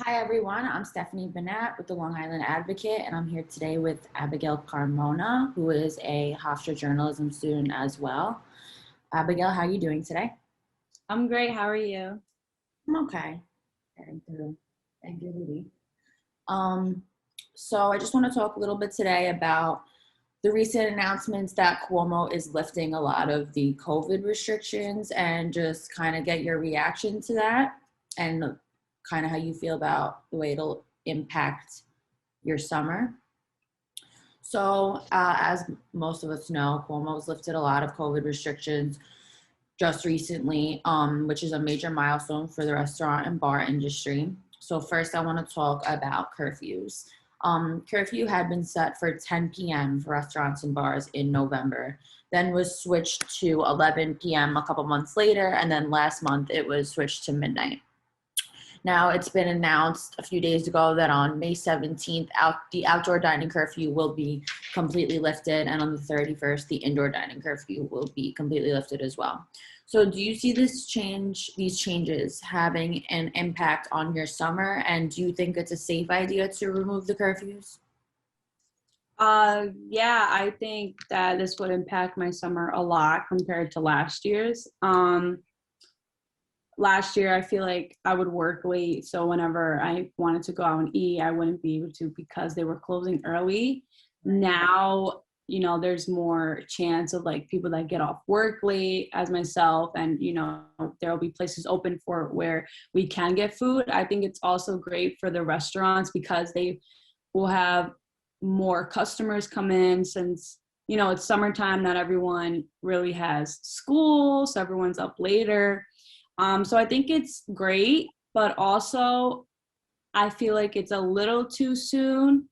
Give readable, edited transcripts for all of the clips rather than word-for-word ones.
Hi everyone, I'm Stephanie Banat with the Long Island Advocate, and I'm here today with Abigail Carmona, who is a Hofstra journalism student as well. Abigail, how are you doing today? I'm great. How are you? I'm okay. Getting through. Thank you, Rudy. Um, so I just want to talk a little bit today about the recent announcements that Cuomo is lifting a lot of the COVID restrictions and just kind of get your reaction to that and kind of how you feel about the way it'll impact your summer. So, as most of us know, Cuomo's lifted a lot of COVID restrictions just recently, which is a major milestone for the restaurant and bar industry. So, first, I want to talk about curfews. Curfew had been set for 10 p.m. for restaurants and bars in November, then was switched to 11 p.m. a couple months later, and then last month it was switched to midnight. Now, it's been announced a few days ago that on May 17th, the outdoor dining curfew will be completely lifted, and on the 31st, the indoor dining curfew will be completely lifted as well. So, do you see these changes having an impact on your summer, and do you think it's a safe idea to remove the curfews? Yeah, I think that this would impact my summer a lot compared to last year's. Last year, I feel like I would work late, so whenever I wanted to go out and eat, I wouldn't be able to because they were closing early. Now, there's more chance of like people that get off work late, as myself, and there will be places open for where we can get food. I think it's also great for the restaurants because they will have more customers come in since it's summertime. Not everyone really has school, so everyone's up later. So I think it's great, but also I feel like it's a little too soon.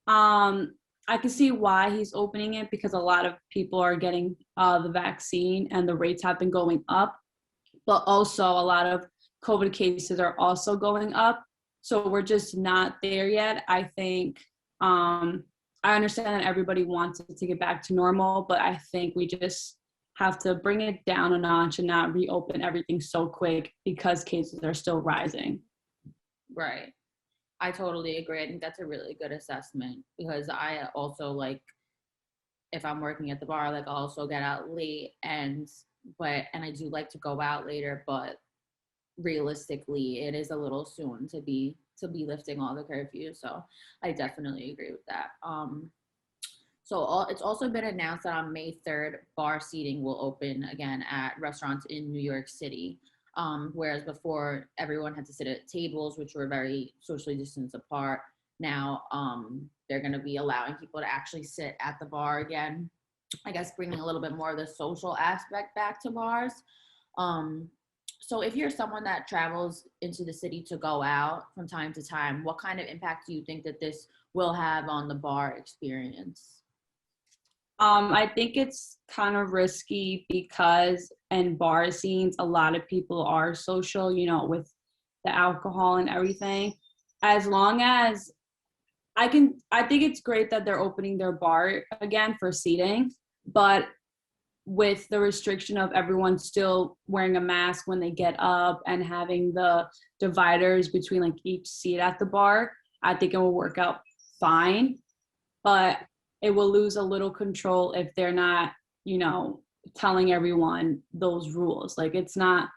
I can see why he's opening it because a lot of people are getting the vaccine and the rates have been going up, but also a lot of COVID cases are also going up. So we're just not there yet. I think I understand that everybody wants it to get back to normal, but I think we just have to bring it down a notch and not reopen everything so quick because cases are still rising. Right. I totally agree. I think that's a really good assessment because I also like if I'm working at the bar, like I'll also get out late and I do like to go out later, but realistically it is a little soon to be lifting all the curfews. So I definitely agree with that. It's also been announced that on May 3rd, bar seating will open again at restaurants in New York City. Whereas before everyone had to sit at tables, which were very socially distanced apart. Now they're going to be allowing people to actually sit at the bar again. I guess bringing a little bit more of the social aspect back to bars. Um, so if you're someone that travels into the city to go out from time to time, what kind of impact do you think that this will have on the bar experience? I think it's kind of risky because in bar scenes, a lot of people are social, with the alcohol and everything. As long as I think it's great that they're opening their bar again for seating, but with the restriction of everyone still wearing a mask when they get up and having the dividers between like each seat at the bar, I think it will work out fine. But it will lose a little control if they're not, you know, telling everyone those rules. Like it's not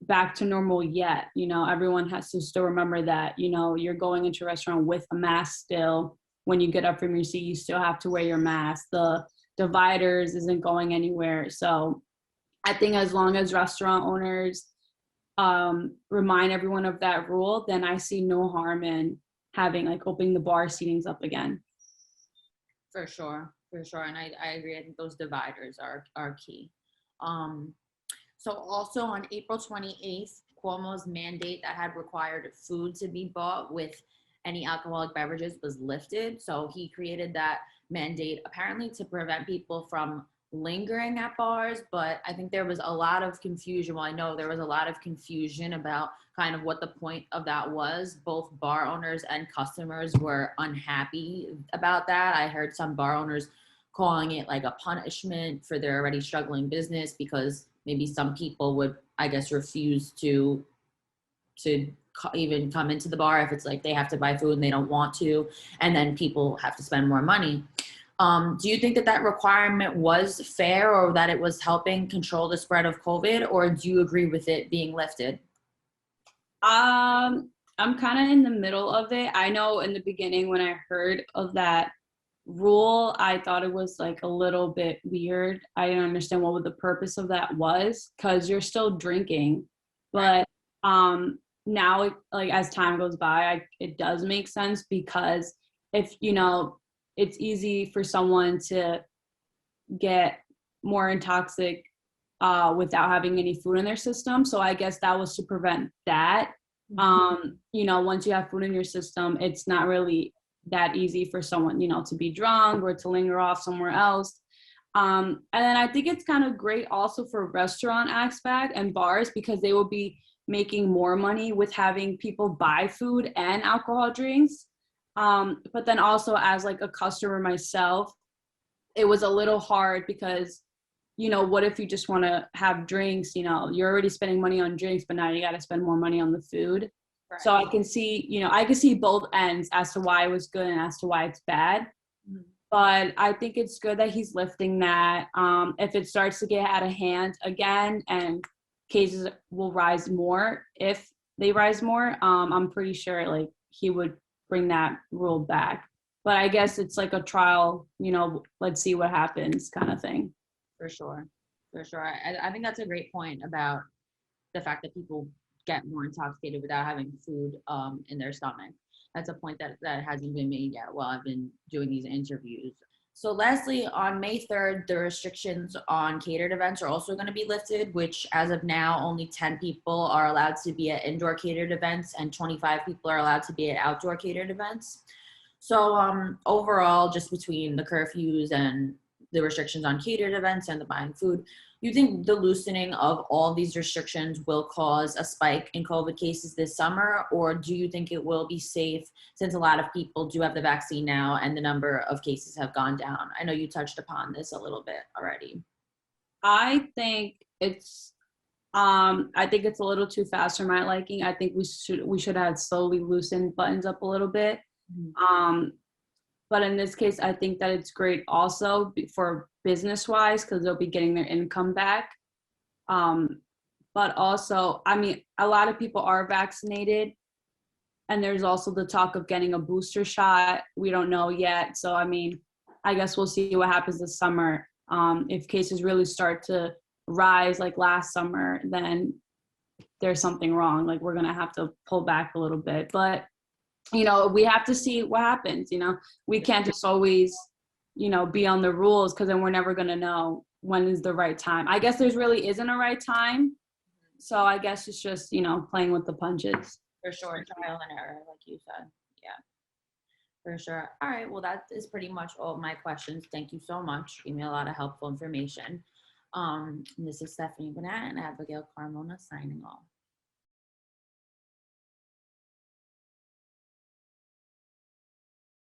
back to normal yet. Everyone has to still remember that, you're going into a restaurant with a mask still. When you get up from your seat, you still have to wear your mask. The dividers isn't going anywhere. So I think as long as restaurant owners remind everyone of that rule, then I see no harm in having like opening the bar seatings up again. For sure. And I agree. I think those dividers are key. Um, so also on April 28th, Cuomo's mandate that had required food to be bought with any alcoholic beverages was lifted. So he created that mandate apparently to prevent people from lingering at bars. But I think there was a lot of confusion. Well, I know there was a lot of confusion about kind of what the point of that was. Both bar owners and customers were unhappy about that. I heard some bar owners calling it like a punishment for their already struggling business because maybe some people would, I guess, refuse to even come into the bar if it's like they have to buy food and they don't want to, and then people have to spend more money. Do you think that that requirement was fair, or that it was helping control the spread of COVID, or do you agree with it being lifted? I'm kind of in the middle of it. I know in the beginning when I heard of that rule, I thought it was like a little bit weird. I didn't understand what the purpose of that was, because you're still drinking. But now, like as time goes by, it does make sense, because if it's easy for someone to get more intoxic without having any food in their system. So I guess that was to prevent that. Once you have food in your system, it's not really that easy for someone, to be drunk or to linger off somewhere else. And then I think it's kind of great also for restaurant aspect and bars, because they will be making more money with having people buy food and alcohol drinks. But then also as like a customer myself, it was a little hard because, what if you just want to have drinks, you're already spending money on drinks, but now you got to spend more money on the food. Right. So I can see both ends as to why it was good and as to why it's bad. Mm-hmm. But I think it's good that he's lifting that. If it starts to get out of hand again and cases will rise more, if they rise more, I'm pretty sure like he would bring that rule back. But I guess it's like a trial, let's see what happens kind of thing. For sure. I think that's a great point about the fact that people get more intoxicated without having food in their stomach. That's a point that hasn't been made yet while I've been doing these interviews. So lastly, on May 3rd, the restrictions on catered events are also going to be lifted, which as of now, only 10 people are allowed to be at indoor catered events and 25 people are allowed to be at outdoor catered events. So overall, just between the curfews and the restrictions on catered events and the buying food, you think the loosening of all these restrictions will cause a spike in COVID cases this summer, or do you think it will be safe since a lot of people do have the vaccine now and the number of cases have gone down? I know you touched upon this a little bit already. I think it's a little too fast for my liking. I think we should have slowly loosened buttons up a little bit. Mm-hmm. But in this case, I think that it's great also for business-wise, because they'll be getting their income back. But also, a lot of people are vaccinated, and there's also the talk of getting a booster shot. We don't know yet. So, I guess we'll see what happens this summer. If cases really start to rise like last summer, then there's something wrong. Like we're going to have to pull back a little bit. But we have to see what happens. We can't just always, be on the rules, because then we're never going to know when is the right time. I guess there's really isn't a right time. So I guess it's just, playing with the punches. For sure. Trial and error, like you said. Yeah, for sure. All right. Well, that is pretty much all of my questions. Thank you so much. You gave me a lot of helpful information. This is Stephanie Banat and Abigail Carmona signing off.